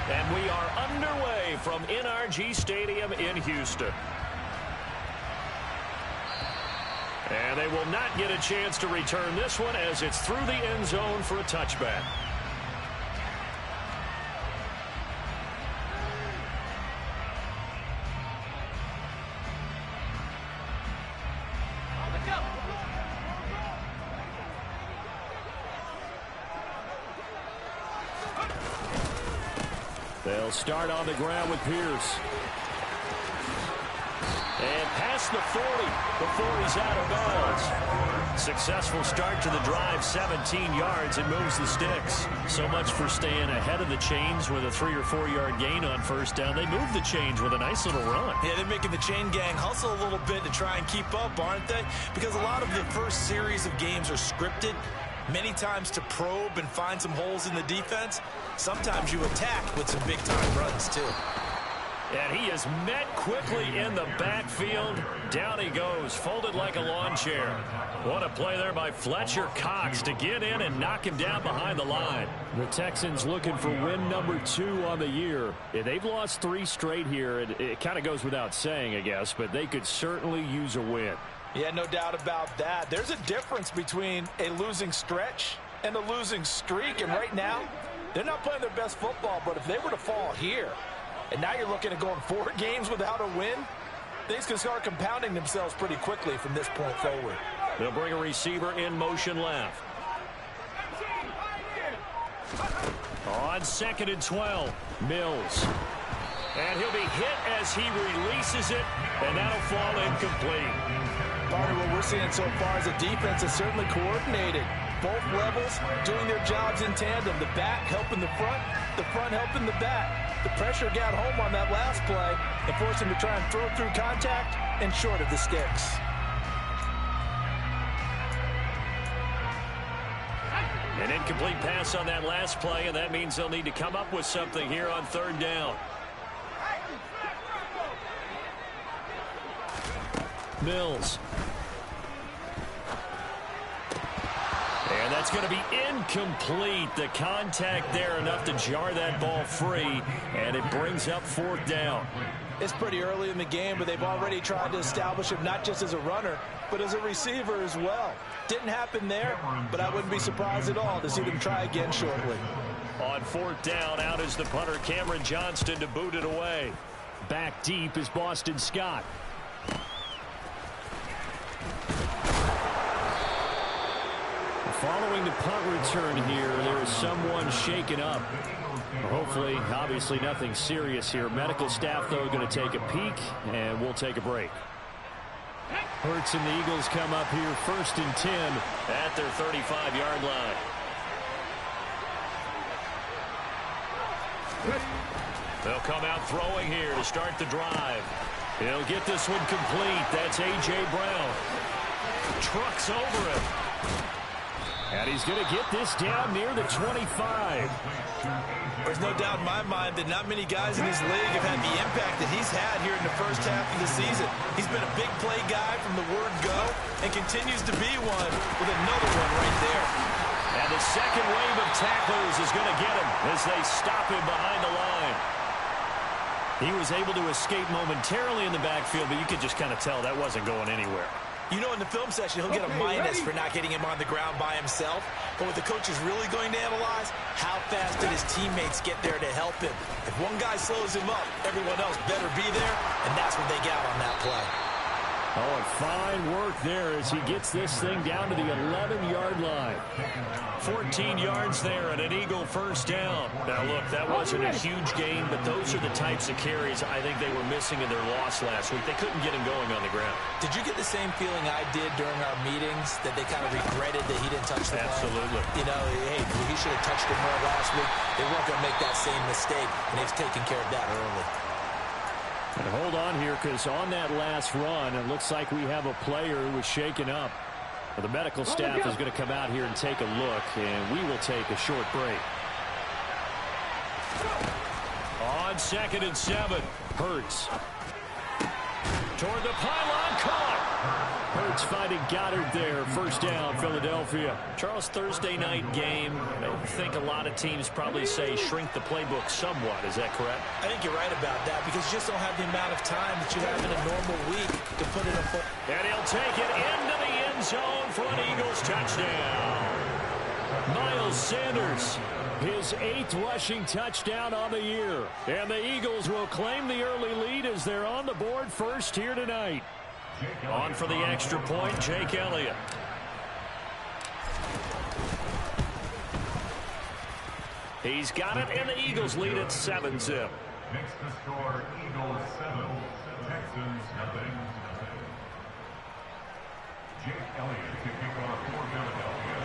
And we are underway from NRG Stadium in Houston. And they will not get a chance to return this one as it's through the end zone for a touchback. They'll start on the ground with Pierce. And past the 40 before he's out of bounds. Successful start to the drive, 17 yards, and moves the sticks. So much for staying ahead of the chains with a 3 or 4 yard gain on first down. They move the chains with a nice little run. Yeah, they're making the chain gang hustle a little bit to try and keep up, aren't they? Because a lot of the first series of games are scripted, many times to probe and find some holes in the defense. Sometimes you attack with some big-time runs, too. And he is met quickly in the backfield. Down he goes, folded like a lawn chair. What a play there by Fletcher Cox to get in and knock him down behind the line. The Texans looking for win number 2 on the year. Yeah, they've lost 3 straight here. It kind of goes without saying, I guess, but they could certainly use a win. Yeah, no doubt about that. There's a difference between a losing stretch and a losing streak. And right now, they're not playing their best football, but if they were to fall here, and now you're looking at going 4 games without a win, things can start compounding themselves pretty quickly from this point forward. They'll bring a receiver in motion left. On 2nd and 12, Mills. And he'll be hit as he releases it, and that'll fall incomplete. Part of what we're seeing so far is the defense is certainly coordinated. Both levels doing their jobs in tandem. The back helping the front helping the back. The pressure got home on that last play and forced him to try and throw through contact and short of the sticks. An incomplete pass on that last play, and that means they'll need to come up with something here on 3rd down. Mills. And that's going to be incomplete. The contact there enough to jar that ball free, and it brings up 4th down. It's pretty early in the game, but they've already tried to establish him not just as a runner, but as a receiver as well. Didn't happen there, but I wouldn't be surprised at all to see them try again shortly. On 4th down, out is the punter, Cameron Johnston, to boot it away. Back deep is Boston Scott. Following the punt return here, there is someone shaken up. Hopefully, obviously nothing serious here. Medical staff, though, going to take a peek, and we'll take a break. Hurts and the Eagles come up here 1st and 10 at their 35-yard line. They'll come out throwing here to start the drive. He'll get this one complete. That's A.J. Brown. Trucks over it. And he's going to get this down near the 25. There's no doubt in my mind that not many guys in this league have had the impact that he's had here in the first half of the season. He's been a big play guy from the word go and continues to be one with another one right there. And the second wave of tacklers is going to get him as they stop him behind the line. He was able to escape momentarily in the backfield, but you could just kind of tell that wasn't going anywhere. You know, in the film session, he'll get a minus for not getting him on the ground by himself. But what the coach is really going to analyze, how fast did his teammates get there to help him? If one guy slows him up, everyone else better be there, and that's what they got on that play. Oh, and fine work there as he gets this thing down to the 11-yard line. 14 yards there and an Eagle first down. Now, look, that wasn't a huge gain, but those are the types of carries I think they were missing in their loss last week. They couldn't get him going on the ground. Did you get the same feeling I did during our meetings, that they kind of regretted that he didn't touch the ball? Absolutely. You know, hey, he should have touched it more last week. They weren't going to make that same mistake, and they've taken care of that early. And hold on here, because on that last run, it looks like we have a player who was shaken up. The medical staff is going to come out here and take a look, and we will take a short break. On 2nd and 7, Hurts. Toward the pylon, caught. Hurts finding Goddard there. First down, Philadelphia. Charles, Thursday night game. I think a lot of teams probably say shrink the playbook somewhat. Is that correct? I think you're right about that because you just don't have the amount of time that you have in a normal week to put in a foot. And he'll take it into the end zone for an Eagles touchdown. Miles Sanders, his 8th rushing touchdown on the year. And the Eagles will claim the early lead as they're on the board first here tonight. On for the extra point, Jake Elliott. He's got it, and the Eagles lead at 7-zip. Next to score, Eagles 7, Texans nothing. Jake Elliott to kick off for Philadelphia.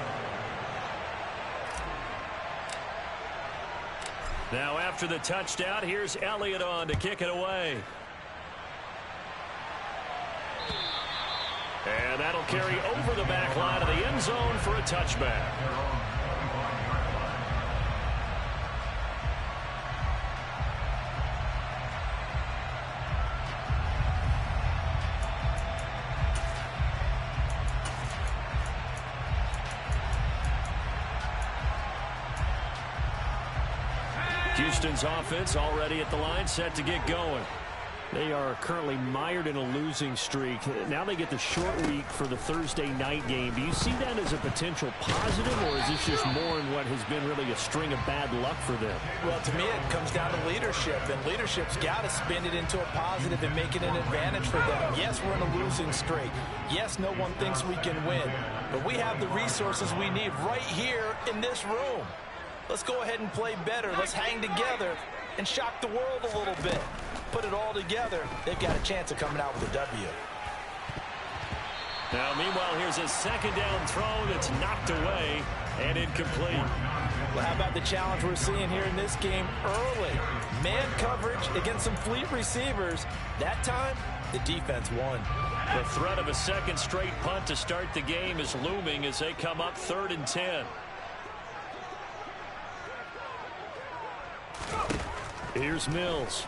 Now after the touchdown, here's Elliott on to kick it away. And that'll carry over the back line of the end zone for a touchback. Houston's offense already at the line, set to get going. They are currently mired in a losing streak. Now they get the short week for the Thursday night game. Do you see that as a potential positive, or is this just more in what has been really a string of bad luck for them? Well, to me, it comes down to leadership, and leadership's got to spin it into a positive and make it an advantage for them. Yes, we're in a losing streak. Yes, no one thinks we can win, but we have the resources we need right here in this room. Let's go ahead and play better. Let's hang together and shock the world a little bit. Put it all together, they've got a chance of coming out with a W. Now, meanwhile, here's a second down throw that's knocked away and incomplete. Well, how about the challenge we're seeing here in this game early? Man coverage against some fleet receivers. That time, the defense won. The threat of a second straight punt to start the game is looming as they come up 3rd and 10. Here's Mills.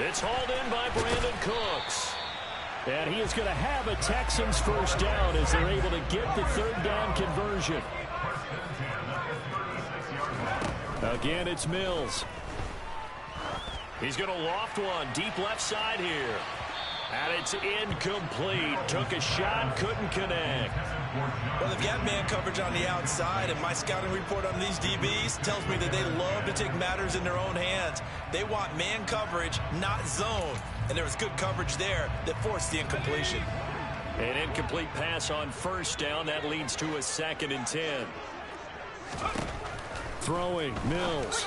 It's hauled in by Brandon Cooks. And he is going to have a Texans first down as they're able to get the 3rd down conversion. Again, it's Mills. He's going to loft one deep left side here. And it's incomplete. Took a shot, couldn't connect. Well, they've got man coverage on the outside, and my scouting report on these DBs tells me that they love to take matters in their own hands. They want man coverage, not zone. And there was good coverage there that forced the incompletion. An incomplete pass on first down. That leads to a 2nd and 10. Throwing, Mills.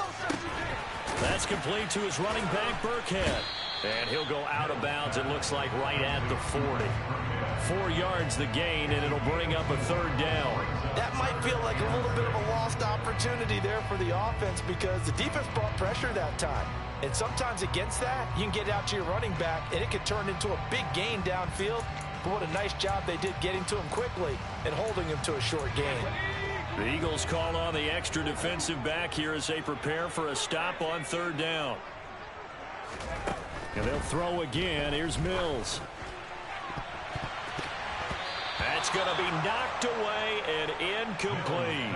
That's complete to his running back, Burkhead. And he'll go out of bounds, it looks like, right at the 40. 4 yards the gain, and it'll bring up a 3rd down. That might feel like a little bit of a lost opportunity there for the offense because the defense brought pressure that time. And sometimes against that, you can get out to your running back, and it could turn into a big gain downfield. But what a nice job they did getting to him quickly and holding him to a short gain. The Eagles call on the extra defensive back here as they prepare for a stop on 3rd down. And they'll throw again. Here's Mills. That's going to be knocked away and incomplete.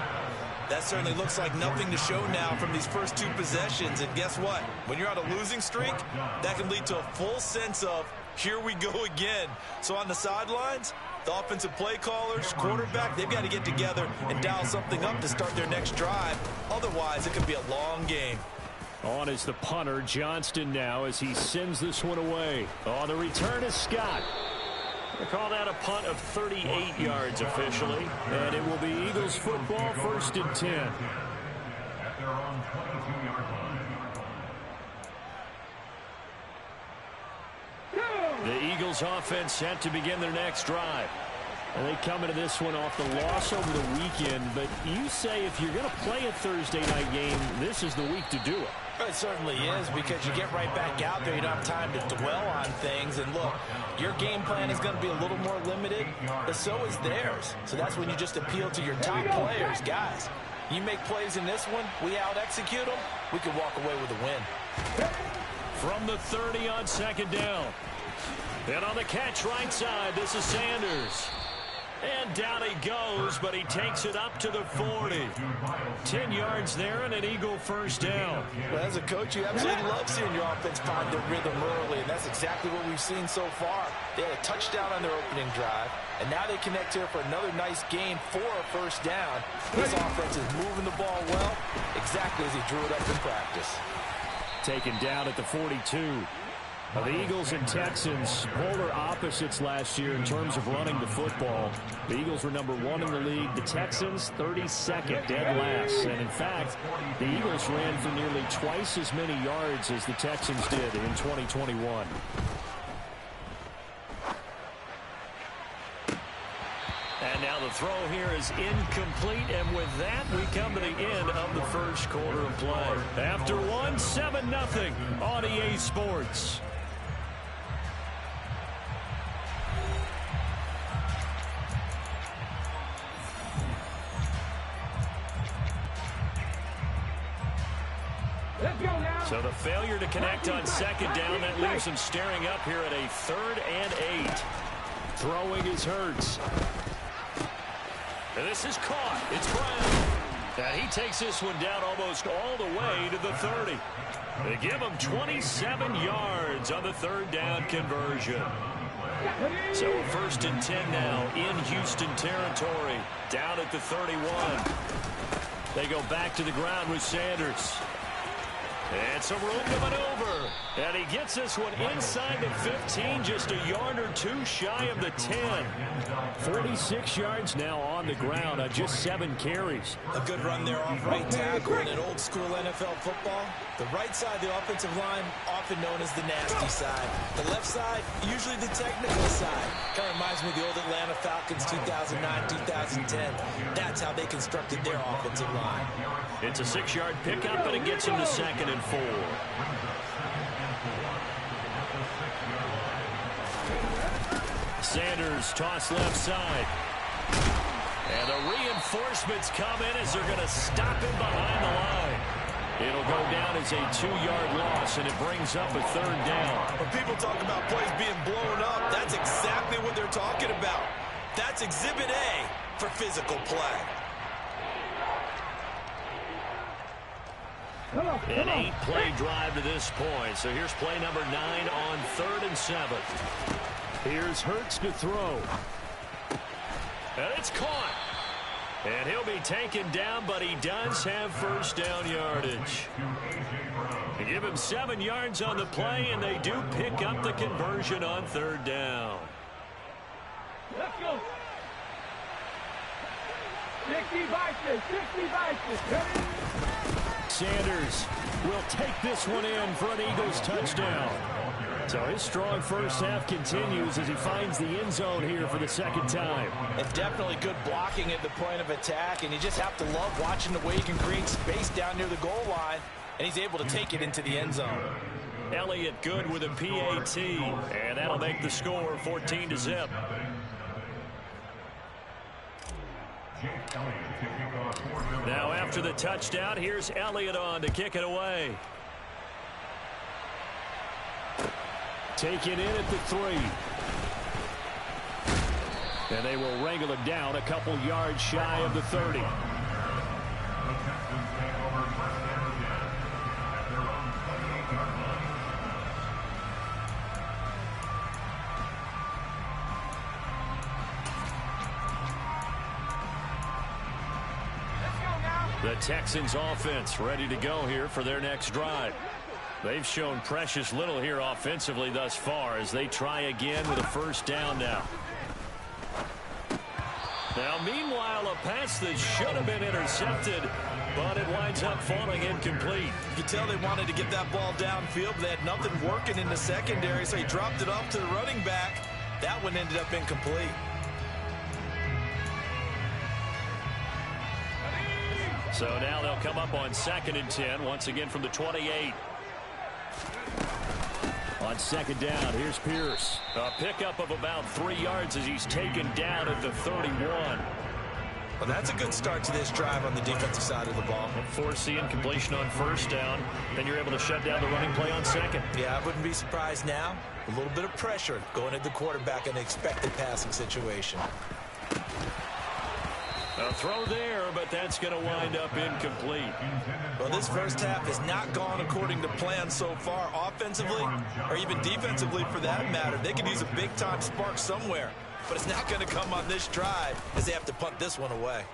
That certainly looks like nothing to show now from these first 2 possessions. And guess what? When you're on a losing streak, that can lead to a full sense of, here we go again. So on the sidelines, the offensive play callers, quarterback, they've got to get together and dial something up to start their next drive. Otherwise, it could be a long game. On is the punter, Johnston, now as he sends this one away. On the return is Scott. They call that a punt of 38 yards officially. And it will be Eagles football, 1st and 10. At their own 22-yard line. The Eagles offense set to begin their next drive. And they come into this one off the loss over the weekend. But you say if you're going to play a Thursday night game, this is the week to do it. It certainly is because you get right back out there. You don't have time to dwell on things. And look, your game plan is going to be a little more limited, but so is theirs. So that's when you just appeal to your top players. Guys, you make plays in this one, we out-execute them, we can walk away with a win. from the 30 on second down. And on the catch right side, this is Sanders. And down he goes, but he takes it up to the 40. 10 yards there and an Eagle first down. Well, as a coach, you absolutely love seeing your offense find their rhythm early, and that's exactly what we've seen so far. They had a touchdown on their opening drive, and now they connect here for another nice game for a first down. This offense is moving the ball well, exactly as he drew it up in practice. Taken down at the 42. The Eagles and Texans, polar opposites last year in terms of running the football. The Eagles were number 1 in the league. The Texans, 32nd, dead last. And in fact, the Eagles ran for nearly twice as many yards as the Texans did in 2021. And now the throw here is incomplete, and with that, we come to the end of the first quarter of play. After one, 7-0 on EA Sports. So the failure to connect on second down, that leaves him staring up here at a 3rd and 8. Throwing is Hurts. And this is caught. It's Brown. And he takes this one down almost all the way to the 30. They give him 27 yards on the 3rd down conversion. So 1st and 10 now in Houston territory. Down at the 31. They go back to the ground with Sanders. And some room to maneuver. And he gets this one inside the 15, just a yard or two shy of the 10. 46 yards now on the ground on just 7 carries. A good run there off right tackle in an old school NFL football. The right side of the offensive line, often known as the nasty side. The left side, usually the technical side. Kind of reminds me of the old Atlanta Falcons 2009-2010. That's how they constructed their offensive line. It's a 6-yard pickup, and it gets him to 2nd and 4. Sanders toss left side. And the reinforcements come in as they're going to stop him behind the line. It'll go down as a 2-yard loss, and it brings up a 3rd down. When people talk about plays being blown up, that's exactly what they're talking about. That's Exhibit A for physical play. An 8-play drive to this point. So here's play number 9 on 3rd and 7. Here's Hurts to throw. And it's caught. And he'll be taken down, but he does have first down yardage. They give him 7 yards on the play, and they do pick up the conversion on 3rd down. Let's go. 60 vices, 60 vices. Sanders will take this one in for an Eagles touchdown. So his strong first half continues as he finds the end zone here for the 2nd time. And definitely good blocking at the point of attack, and you just have to love watching the way he can create space down near the goal line, and he's able to take it into the end zone. Elliott good with a PAT, and that'll make the score 14-0. Now after the touchdown, here's Elliott on to kick it away. Taken in at the 3. And they will wrangle it down a couple yards shy of the 30. The Texans offense ready to go here for their next drive. They've shown precious little here offensively thus far as they try again with a first down now. Now, meanwhile, a pass that should have been intercepted, but it winds up falling incomplete. You can tell they wanted to get that ball downfield, but they had nothing working in the secondary, so he dropped it off to the running back. That one ended up incomplete. So now they'll come up on 2nd and 10, once again from the 28. On 2nd down, here's Pierce. A pickup of about 3 yards as he's taken down at the 31. Well, that's a good start to this drive on the defensive side of the ball. Force the incompletion on first down. Then you're able to shut down the running play on second. Yeah, I wouldn't be surprised now. A little bit of pressure going at the quarterback in an expected passing situation. A throw there, but that's going to wind up incomplete. Well, this first half has not gone according to plan so far, offensively or even defensively for that matter. They could use a big-time spark somewhere, but it's not going to come on this drive as they have to punt this one away.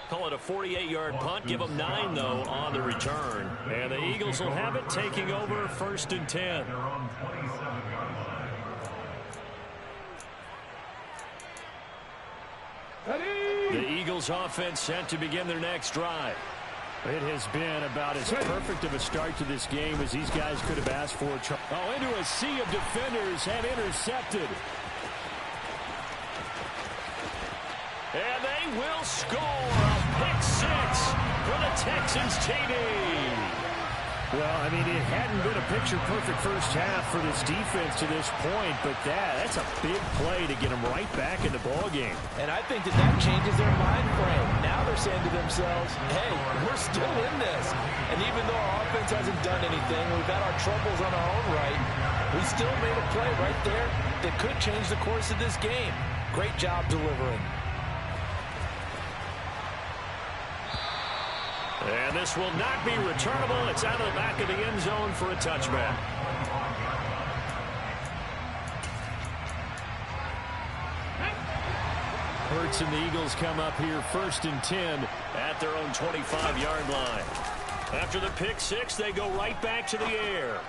Call it a 48-yard punt. Give them 9, though, on the return. And the Eagles will have it, taking over 1st and 10. The Eagles offense set to begin their next drive. It has been about as perfect of a start to this game as these guys could have asked for. Oh, into a sea of defenders and intercepted. And they will score a pick 6 for the Texans TD. Well, I mean, it hadn't been a picture-perfect first half for this defense to this point, but that's a big play to get them right back in the ballgame. And I think that changes their mind frame. Now they're saying to themselves, hey, we're still in this. And even though our offense hasn't done anything, we've had our troubles on our own right, we still made a play right there that could change the course of this game. Great job delivering. And this will not be returnable. It's out of the back of the end zone for a touchback. Hurts and the Eagles come up here 1st and 10 at their own 25-yard line. After the pick 6, they go right back to the air.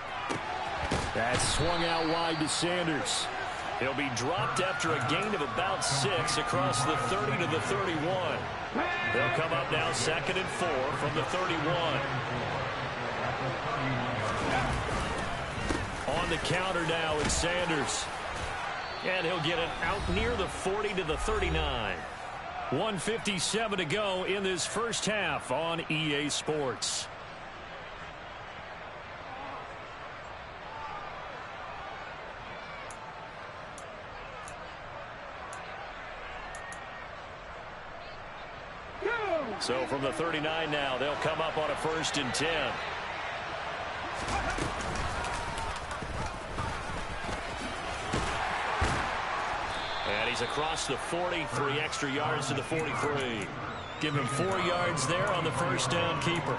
That's swung out wide to Sanders. He'll be dropped after a gain of about 6 across the 30 to the 31. They'll come up now 2nd and 4 from the 31. On the counter now is Sanders. And he'll get it out near the 40 to the 39. 1:57 to go in this first half on EA Sports. So from the 39 now, they'll come up on a 1st and 10. And he's across the 40, 3 extra yards to the 43. Give him 4 yards there on the first down keeper.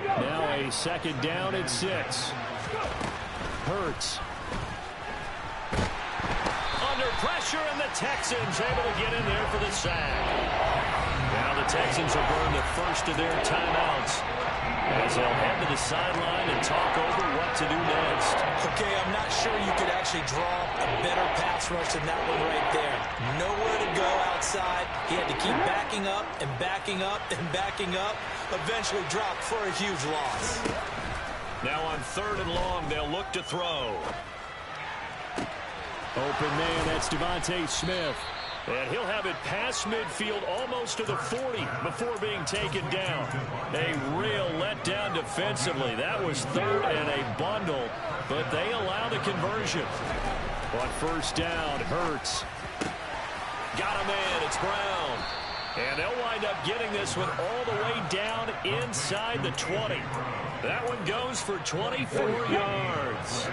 Now a 2nd down at 6. Hurts. Under pressure, and the Texans able to get in there for the sack. Now the Texans will burn the first of their timeouts as they'll head to the sideline and talk over what to do next. Okay, I'm not sure you could actually draw a better pass rush than that one right there. Nowhere to go outside. He had to keep backing up and backing up and backing up. Eventually dropped for a huge loss. Now on 3rd and long, they'll look to throw. Open man, that's Devontae Smith. And he'll have it past midfield almost to the 40 before being taken down. A real letdown defensively. That was 3rd and a bundle, but they allow the conversion. On 1st down, Hurts. Got a man, it's Brown. And they'll wind up getting this one all the way down inside the 20. That one goes for 24 yards.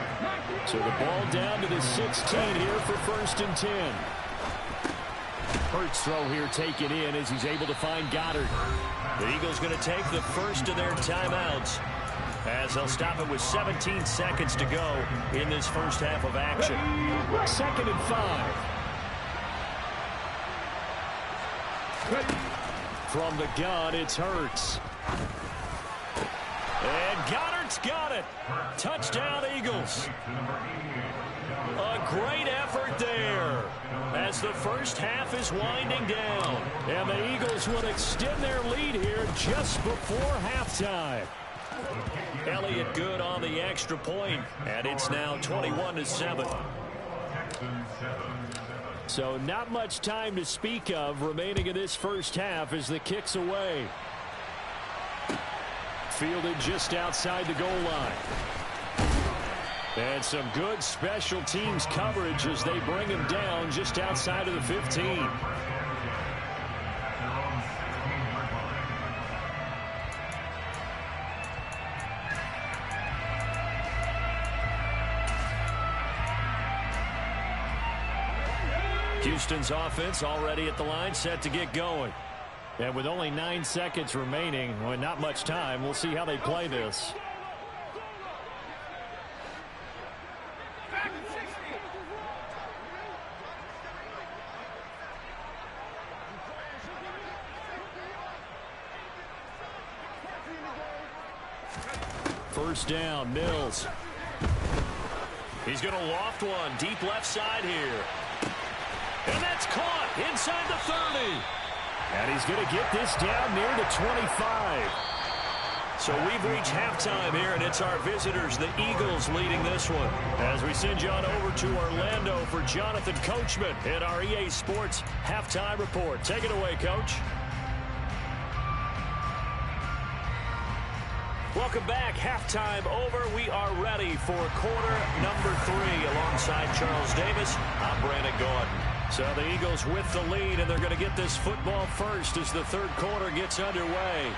So the ball down to the 16 here for 1st and 10. Hurts throw here taken in as he's able to find Goddard. The Eagles going to take the first of their timeouts as they'll stop it with 17 seconds to go in this first half of action. 2nd and 5. From the gun, it's Hurts. And Goddard's got it. Touchdown, Eagles. A great effort there as the first half is winding down. And the Eagles will extend their lead here just before halftime. Elliott good on the extra point, and it's now 21-7. So not much time to speak of remaining in this first half as the kick's away. Fielded just outside the goal line. And some good special teams coverage as they bring him down just outside of the 15. Houston's offense already at the line, set to get going. And with only 9 seconds remaining, well, not much time, we'll see how they play this. First down, Mills. He's going to loft one, deep left side here. And that's caught inside the 30. And he's going to get this down near the 25. So we've reached halftime here, and it's our visitors, the Eagles, leading this one. As we send you on over to Orlando for Jonathan Coachman in our EA Sports Halftime Report. Take it away, Coach. Welcome back. Halftime over. We are ready for quarter number 3 alongside Charles Davis. I'm Brandon Gordon. So the Eagles with the lead, and they're going to get this football first as the third quarter gets underway.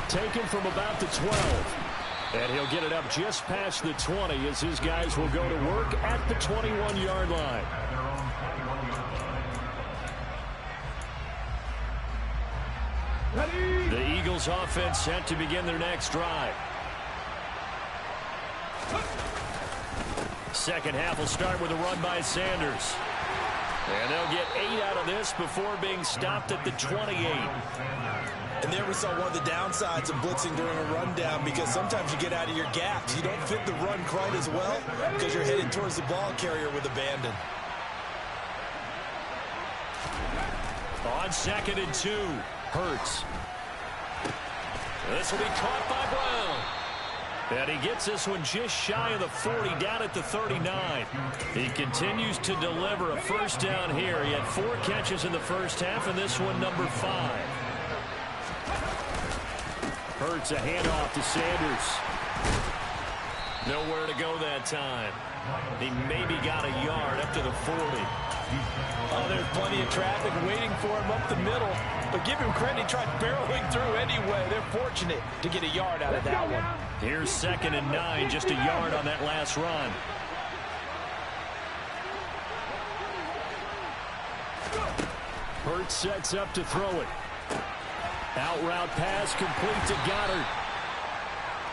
Taken from about the 12. And he'll get it up just past the 20 as his guys will go to work at the 21-yard line. The Eagles offense set to begin their next drive. Second half will start with a run by Sanders. And they'll get 8 out of this before being stopped at the 28. And there we saw one of the downsides of blitzing during a rundown, because sometimes you get out of your gaps. You don't fit the run quite as well because you're headed towards the ball carrier with abandon. On 2nd and 2, Hurts. This will be caught by Brown. And he gets this one just shy of the 40, down at the 39. He continues to deliver a first down here. He had 4 catches in the first half, and this one number 5. Hurts a handoff to Sanders. Nowhere to go that time. He maybe got a yard up to the 40. Oh, there's plenty of traffic waiting for him up the middle. But give him credit, he tried barreling through anyway. They're fortunate to get a yard out of that one. Here's 2nd and 9, just a yard on that last run. Hurts sets up to throw it. Out route pass complete to Goddard.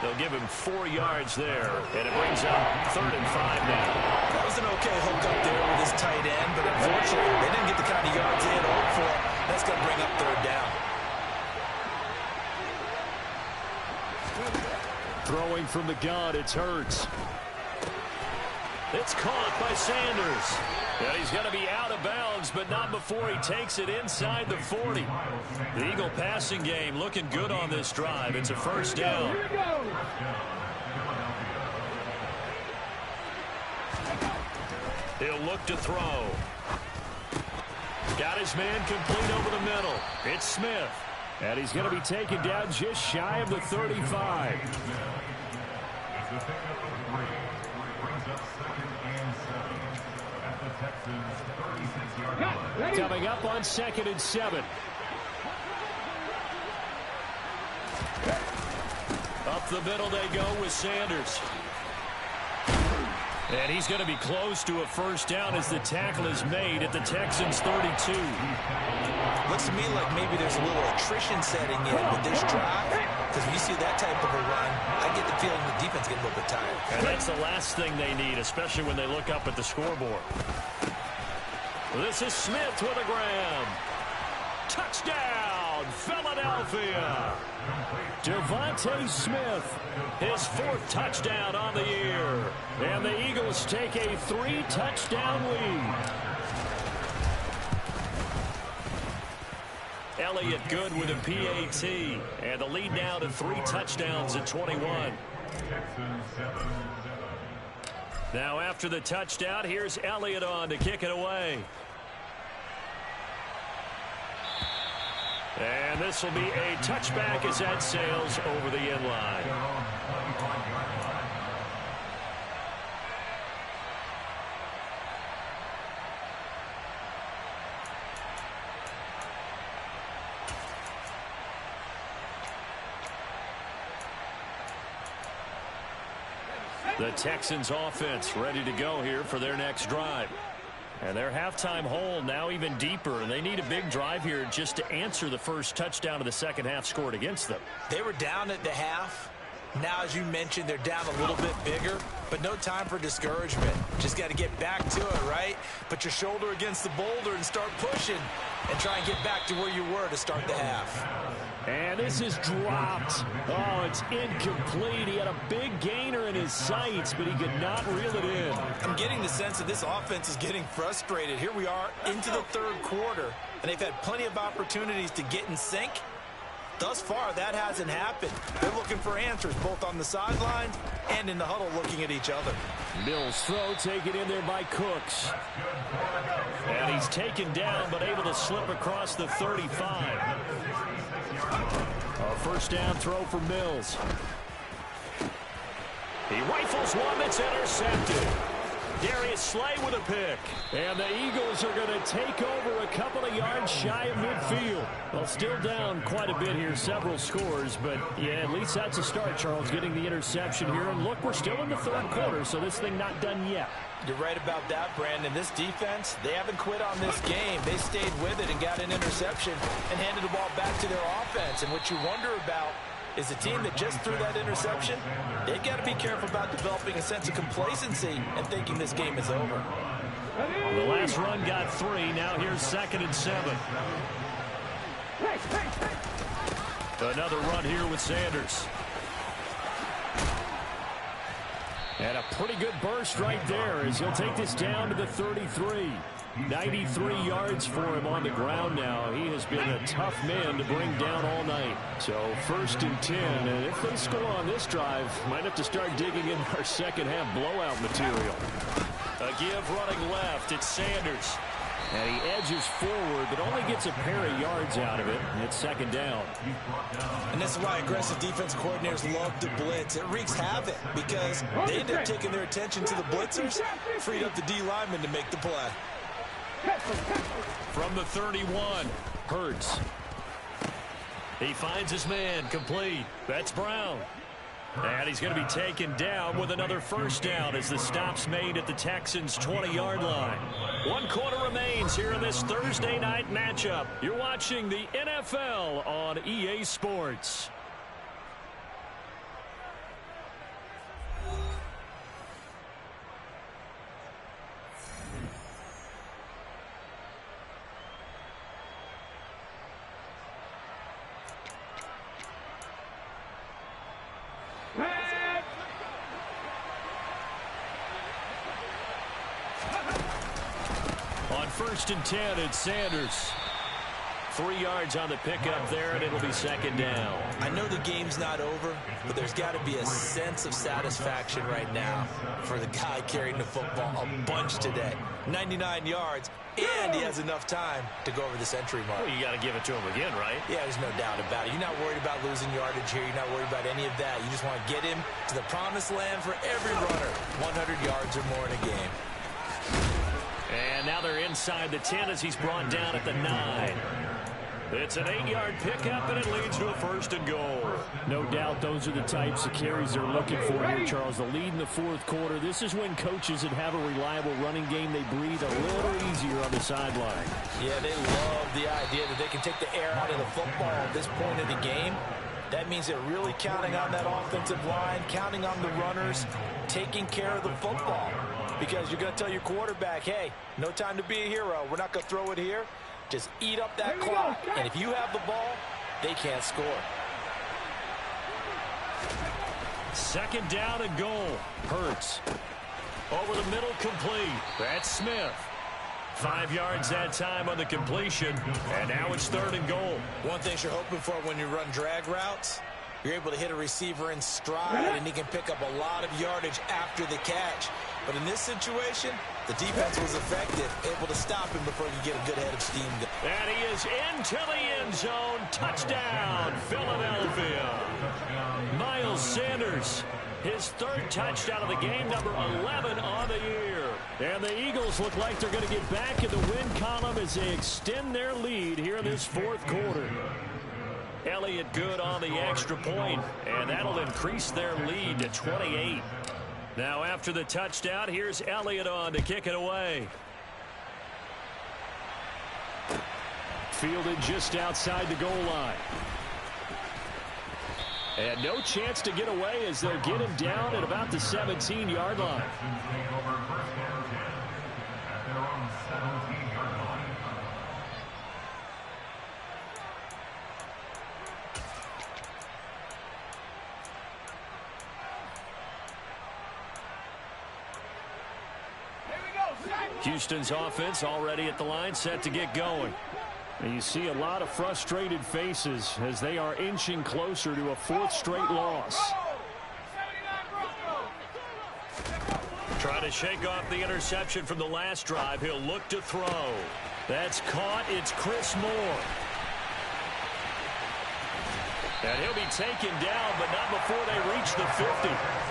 They'll give him 4 yards there, and it brings up 3rd and 5 now. That was an okay hook up there with his tight end, but unfortunately they didn't get the kind of yards they had hoped for. That's going to bring up 3rd down. Throwing from the gun, it's Hurts. It's caught by Sanders. And he's going to be out of bounds, but not before he takes it inside the 40. The Eagle passing game looking good on this drive. It's a first down. He'll look to throw. Got his man complete over the middle. It's Smith. And he's going to be taken down just shy of the 35. Coming up on 2nd and 7. Up the middle they go with Sanders. And he's going to be close to a first down as the tackle is made at the Texans 32. Looks to me like maybe there's a little attrition setting in with this drive, because when you see that type of a run, I get the feeling the defense getting a little bit tired. And that's the last thing they need, especially when they look up at the scoreboard. This is Smith with a grab. Touchdown, Philadelphia. Devontae Smith, his 4th touchdown on the year. And the Eagles take a 3-touchdown lead. Elliott good with a PAT. And the lead now to 3 touchdowns at 21. Now after the touchdown, here's Elliott on to kick it away. And this will be a touchback as that sails over the end line. The Texans offense ready to go here for their next drive. And their halftime hole now even deeper, and they need a big drive here just to answer the first touchdown of the second half scored against them. They were down at the half. Now, as you mentioned, they're down a little bit bigger, but no time for discouragement. Just got to get back to it, right? Put your shoulder against the boulder and start pushing and try and get back to where you were to start the half. And this is dropped. Oh, it's incomplete. He had a big gainer in his sights, but he could not reel it in. I'm getting the sense that this offense is getting frustrated. Here we are into the third quarter, and they've had plenty of opportunities to get in sync. Thus far, that hasn't happened. They're looking for answers both on the sidelines and in the huddle looking at each other. Mills' throw taken in there by Cooks. And he's taken down but able to slip across the 35. A first down throw for Mills. He rifles one that's intercepted. Darius Slay with a pick. And the Eagles are going to take over a couple of yards shy of midfield. Well, still down quite a bit here, several scores. But, yeah, at least that's a start, Charles, getting the interception here. And, look, we're still in the third quarter, so this thing not done yet. You're right about that, Brandon. This defense, they haven't quit on this game. They stayed with it and got an interception and handed the ball back to their offense. And what you wonder about is a team that just threw that interception, they've got to be careful about developing a sense of complacency and thinking this game is over. The last run got 3. Now here's 2nd and 7. Another run here with Sanders. And a pretty good burst right there as he'll take this down to the 33. 93 yards for him on the ground now. He has been a tough man to bring down all night. So 1st and 10, and if they score on this drive, might have to start digging in our second half blowout material. A give running left, it's Sanders. And he edges forward, but only gets a pair of yards out of it, and it's 2nd down. And this is why aggressive defense coordinators love to blitz. It wreaks havoc because they end up taking their attention to the blitzers, freed up the D lineman to make the play. From the 31, Hurts. He finds his man, complete. That's Brown. And he's going to be taken down with another first down as the stop's made at the Texans' 20-yard line. 1 quarter remains here in this Thursday night matchup. You're watching the NFL on EA Sports. On 1st and 10, it's Sanders. 3 yards on the pickup there, and it'll be 2nd down. I know the game's not over, but there's got to be a sense of satisfaction right now for the guy carrying the football a bunch today. 99 yards, and he has enough time to go over the century mark. Well, you got to give it to him again, right? Yeah, there's no doubt about it. You're not worried about losing yardage here. You're not worried about any of that. You just want to get him to the promised land for every runner. 100 yards or more in a game. And now they're inside the 10 as he's brought down at the 9. It's an 8-yard pickup, and it leads to a 1st and goal. No doubt those are the types of carries they're looking for here, Charles. The lead in the 4th quarter. This is when coaches that have a reliable running game, they breathe a little easier on the sideline. Yeah, they love the idea that they can take the air out of the football at this point of the game. That means they're really counting on that offensive line, counting on the runners, taking care of the football. Because you're going to tell your quarterback, hey, no time to be a hero. We're not going to throw it here. Just eat up that clock. And if you have the ball, they can't score. 2nd down and goal. Hurts. Over the middle, complete. That's Smith. 5 yards that time on the completion. And now it's 3rd and goal. One thing you're hoping for when you run drag routes, you're able to hit a receiver in stride, and he can pick up a lot of yardage after the catch. But in this situation, the defense was effective, able to stop him before he could get a good head of steam. And he is into the end zone. Touchdown, Philadelphia. Miles Sanders, his 3rd touchdown of the game, number 11 on the year. And the Eagles look like they're going to get back in the win column as they extend their lead here in this 4th quarter. Elliott good on the extra point, and that'll increase their lead to 28. Now after the touchdown, here's Elliott on to kick it away. Fielded just outside the goal line. And no chance to get away as they'll get him down at about the 17-yard line. Houston's offense already at the line, set to get going. And you see a lot of frustrated faces as they are inching closer to a fourth straight loss. Trying to shake off the interception from the last drive. He'll look to throw. That's caught. It's Chris Moore. And he'll be taken down, but not before they reach the 50.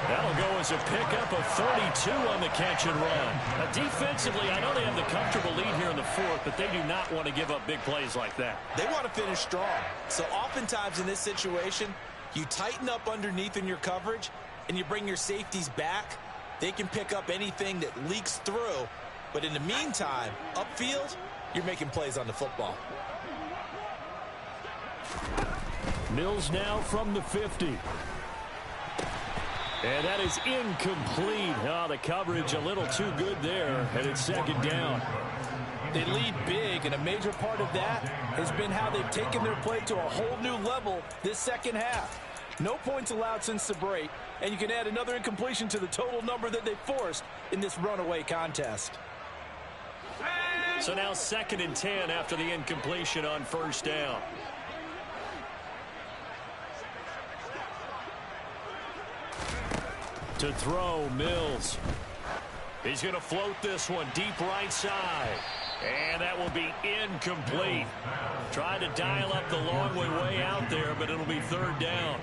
That'll go as a pickup of 32 on the catch and run. Now, defensively, I know they have the comfortable lead here in the fourth, but they do not want to give up big plays like that. They want to finish strong. So oftentimes in this situation, you tighten up underneath in your coverage, and you bring your safeties back. They can pick up anything that leaks through. But in the meantime, upfield, you're making plays on the football. Mills now from the 50. And that is incomplete. Oh, the coverage a little too good there, and it's second down. They lead big, and a major part of that has been how they've taken their play to a whole new level this second half. No points allowed since the break, and you can add another incompletion to the total number that they forced in this runaway contest. So now 2nd and 10 after the incompletion on first down. To throw, Mills. He's going to float this one deep right side. And that will be incomplete. Tried to dial up the long way out there, but it'll be 3rd down.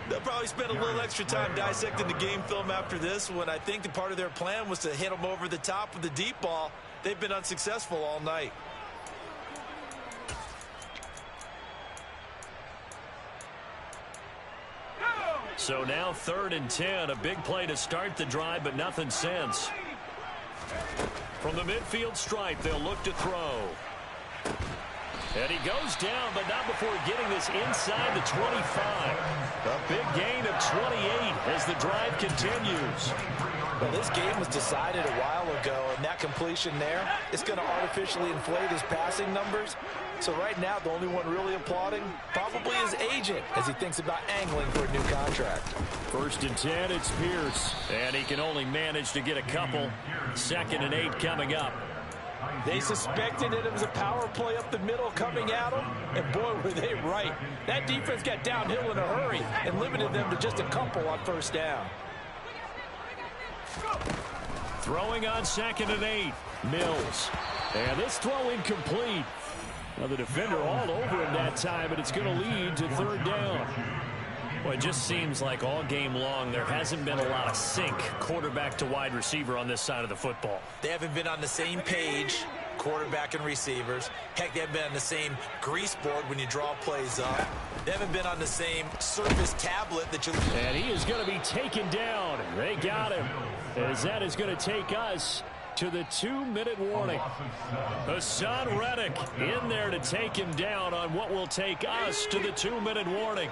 They'll probably spend a little extra time dissecting the game film after this one. I think the part of their plan was to hit them over the top with the deep ball. They've been unsuccessful all night. So now 3rd and 10, a big play to start the drive, but nothing since. From the midfield stripe, they'll look to throw. And he goes down, but not before getting this inside the 25. A big gain of 28 as the drive continues. Well, this game was decided a while ago, and that completion there is going to artificially inflate his passing numbers. So right now, the only one really applauding probably his agent as he thinks about angling for a new contract. 1st and 10, it's Pierce. And he can only manage to get a couple. 2nd and 8 coming up. They suspected that it was a power play up the middle coming at them, and boy, were they right. That defense got downhill in a hurry and limited them to just a couple on first down. Throwing on 2nd and 8, Mills. And this throw incomplete. Now the defender all over him that time, but it's going to lead to 3rd down. Well, it just seems like all game long there hasn't been a lot of sync quarterback to wide receiver on this side of the football. They haven't been on the same page, quarterback and receivers. Heck, they haven't been on the same grease board when you draw plays up. They haven't been on the same surface tablet that you... And he is going to be taken down. They got him. As that is going to take us to the 2-minute warning. Hassan Reddick in there to take him down on what will take us to the 2-minute warning.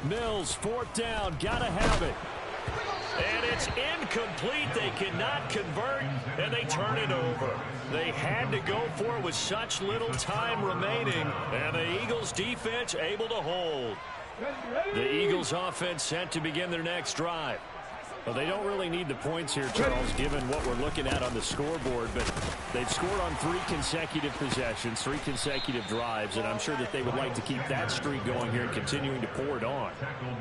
Mills, 4th down, gotta have it. And it's incomplete. They cannot convert, and they turn it over. They had to go for it with such little time remaining, and the Eagles defense able to hold. The Eagles offense set to begin their next drive. Well, they don't really need the points here, Charles, given what we're looking at on the scoreboard, but they've scored on 3 consecutive possessions, 3 consecutive drives, and I'm sure that they would like to keep that streak going here and continuing to pour it on.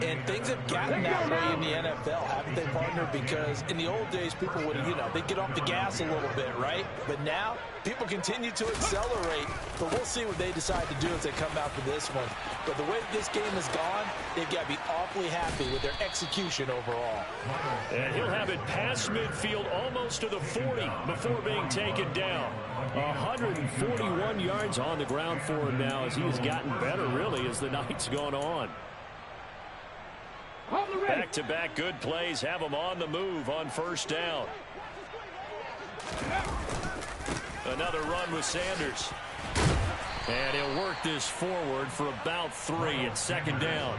And things have gotten that way in the NFL, haven't they, partner? Because in the old days, people would, they'd get off the gas a little bit, right? But now, People continue to accelerate, but we'll see what they decide to do as they come out for this one. But the way this game has gone, they've got to be awfully happy with their execution overall. And he'll have it past midfield almost to the 40 before being taken down. 141 yards on the ground for him now as he has gotten better, really, as the night's gone on. Back-to-back good plays have him on the move on first down. Another run with Sanders. And he'll work this forward for about 3 at second down.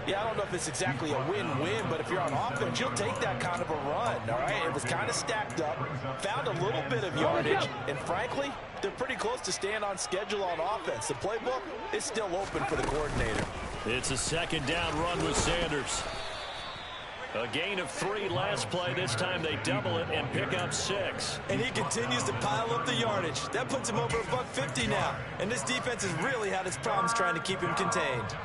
Yeah, I don't know if it's exactly a win-win, but if you're on offense, you'll take that kind of a run, all right? It was kind of stacked up, found a little bit of yardage, and frankly, they're pretty close to staying on schedule on offense. The playbook is still open for the coordinator. It's a second down run with Sanders. A gain of 3 last play. This time they double it and pick up 6. And he continues to pile up the yardage. That puts him over $150 now. And this defense has really had its problems trying to keep him contained.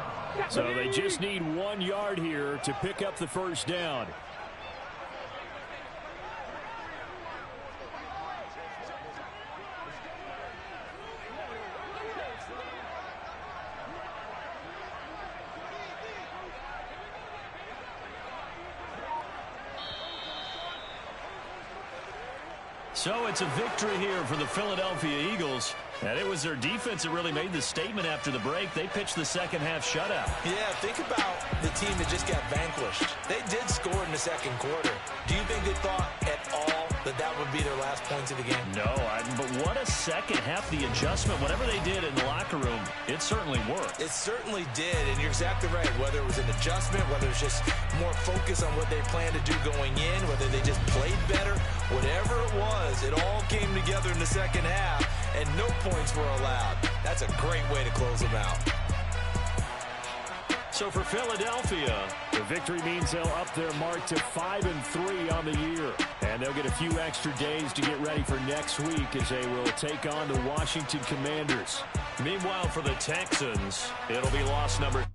So they just need 1 yard here to pick up the first down. So it's a victory here for the Philadelphia Eagles. And it was their defense that really made the statement after the break. They pitched the second half shutout. Yeah, think about the team that just got vanquished. They did score in the second quarter. Do you think they thought at all that that would be their last points of the game? No, but what a second half. The adjustment, whatever they did in the locker room, it certainly worked. It certainly did, and you're exactly right. Whether it was an adjustment, whether it's just more focus on what they planned to do going in, whether they just played better, whatever it was, it all came together in the second half, and no points were allowed. That's a great way to close them out. So for Philadelphia, the victory means they'll up their mark to 5-3 on the year. And they'll get a few extra days to get ready for next week as they will take on the Washington Commanders. Meanwhile, for the Texans, it'll be loss number